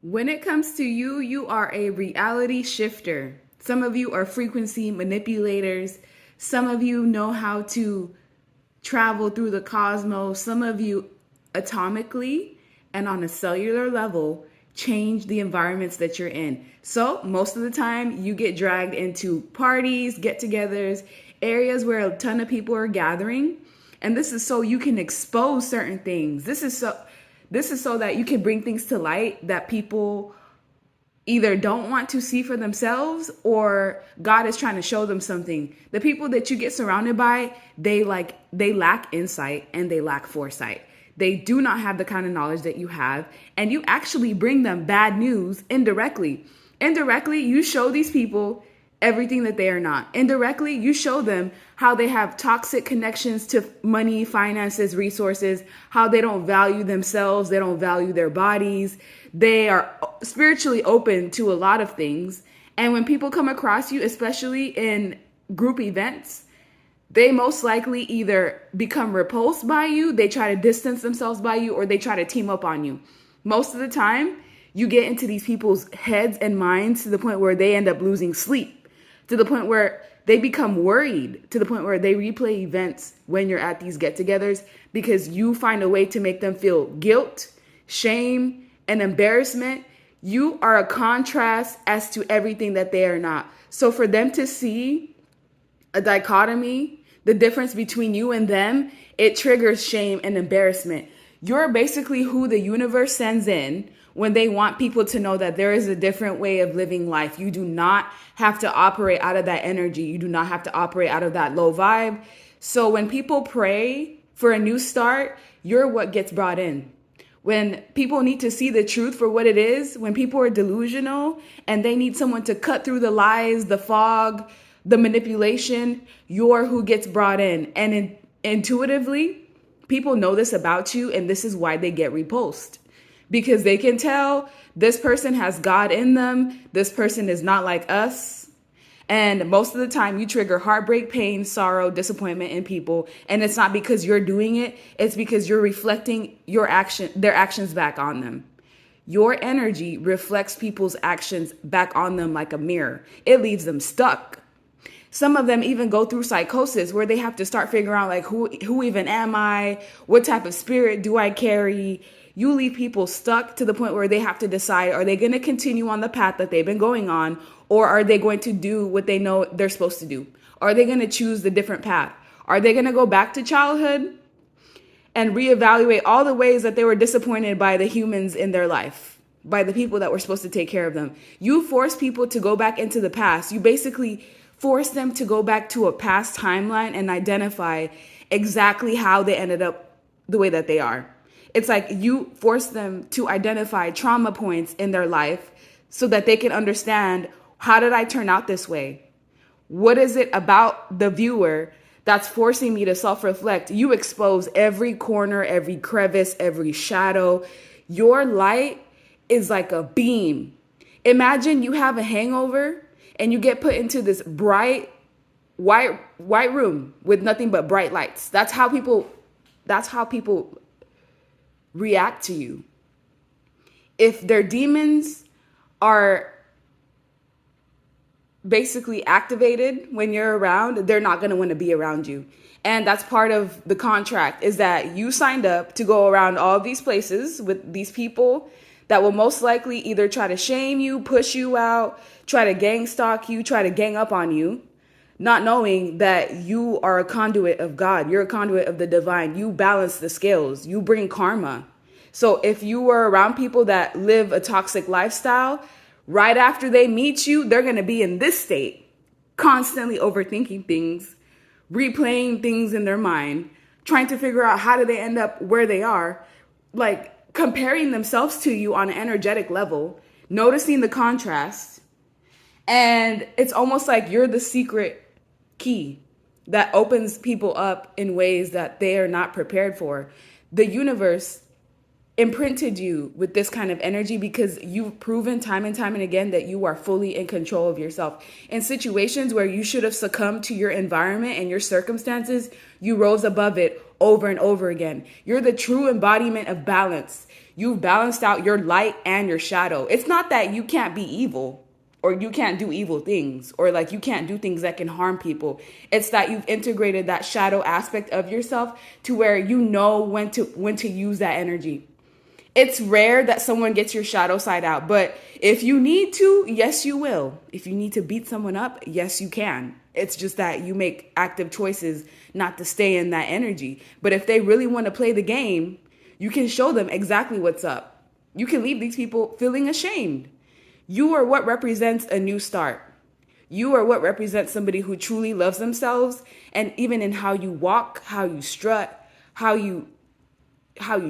When it comes to you, you are a reality shifter. Some of you are frequency manipulators. Some of you know how to travel through the cosmos. Some of you atomically and on a cellular level change the environments that you're in. So most of the time you get dragged into parties, get-togethers, areas where a ton of people are gathering. And this is so you can expose certain things. This is so that you can bring things to light that people either don't want to see for themselves or God is trying to show them something. The people that you get surrounded by, they lack insight and they lack foresight. They do not have the kind of knowledge that you have, and you actually bring them bad news indirectly. Indirectly, you show these people everything that they are not. Indirectly, you show them how they have toxic connections to money, finances, resources, how they don't value themselves, they don't value their bodies. They are spiritually open to a lot of things. And when people come across you, especially in group events, they most likely either become repulsed by you, they try to distance themselves by you, or they try to team up on you. Most of the time, you get into these people's heads and minds to the point where they end up losing sleep, to the point where they become worried, to the point where they replay events when you're at these get-togethers because you find a way to make them feel guilt, shame, and embarrassment. You are a contrast as to everything that they are not. So for them to see a dichotomy, the difference between you and them, it triggers shame and embarrassment. You're basically who the universe sends in when they want people to know that there is a different way of living life. You do not have to operate out of that energy. You do not have to operate out of that low vibe. So when people pray for a new start, you're what gets brought in. When people need to see the truth for what it is, when people are delusional and they need someone to cut through the lies, the fog, the manipulation, you're who gets brought in. And intuitively, people know this about you, and this is why they get repulsed. Because they can tell this person has God in them, this person is not like us. And most of the time you trigger heartbreak, pain, sorrow, disappointment in people. And it's not because you're doing it, it's because you're reflecting their actions back on them. Your energy reflects people's actions back on them like a mirror. It leaves them stuck. Some of them even go through psychosis where they have to start figuring out like who even am I? What type of spirit do I carry? You leave people stuck to the point where they have to decide, are they going to continue on the path that they've been going on, or are they going to do what they know they're supposed to do? Are they going to choose the different path? Are they going to go back to childhood and reevaluate all the ways that they were disappointed by the humans in their life, by the people that were supposed to take care of them? You force people to go back into the past. You basically force them to go back to a past timeline and identify exactly how they ended up the way that they are. It's like you force them to identify trauma points in their life so that they can understand, how did I turn out this way? What is it about the viewer that's forcing me to self-reflect? You expose every corner, every crevice, every shadow. Your light is like a beam. Imagine you have a hangover and you get put into this bright white room with nothing but bright lights. That's how people react to you. If their demons are basically activated when you're around, they're not going to want to be around you. And that's part of the contract, is that you signed up to go around all of these places with these people that will most likely either try to shame you, push you out, try to gang stalk you, try to gang up on you, not knowing that you are a conduit of God. You're a conduit of the divine. You balance the scales. You bring karma. So if you were around people that live a toxic lifestyle, right after they meet you, they're going to be in this state, constantly overthinking things, replaying things in their mind, trying to figure out how do they end up where they are, like comparing themselves to you on an energetic level, noticing the contrast. And it's almost like you're the secret key that opens people up in ways that they are not prepared for. The universe imprinted you with this kind of energy because you've proven time and time and again that you are fully in control of yourself. In situations where you should have succumbed to your environment and your circumstances, you rose above it over and over again. You're the true embodiment of balance. You've balanced out your light and your shadow. It's not that you can't be evil or you can't do evil things or like you can't do things that can harm people. It's that you've integrated that shadow aspect of yourself to where you know when to use that energy. It's rare that someone gets your shadow side out, but if you need to, yes, you will. If you need to beat someone up, yes, you can. It's just that you make active choices not to stay in that energy. But if they really want to play the game, you can show them exactly what's up. You can leave these people feeling ashamed. You are what represents a new start. You are what represents somebody who truly loves themselves. And even in how you walk, how you strut, how you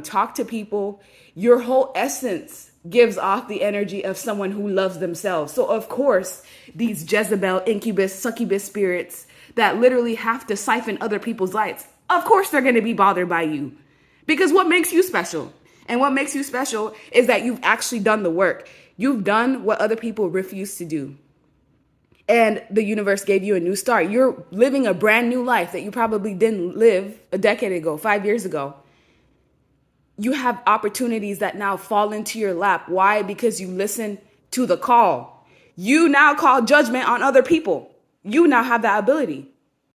talk to people, your whole essence gives off the energy of someone who loves themselves. So of course, these Jezebel, incubus, succubus spirits that literally have to siphon other people's lights, of course they're going to be bothered by you. Because what makes you special? And what makes you special is that you've actually done the work. You've done what other people refuse to do. And the universe gave you a new start. You're living a brand new life that you probably didn't live a decade ago, 5 years ago. You have opportunities that now fall into your lap. Why? Because you listen to the call. You now call judgment on other people. You now have that ability.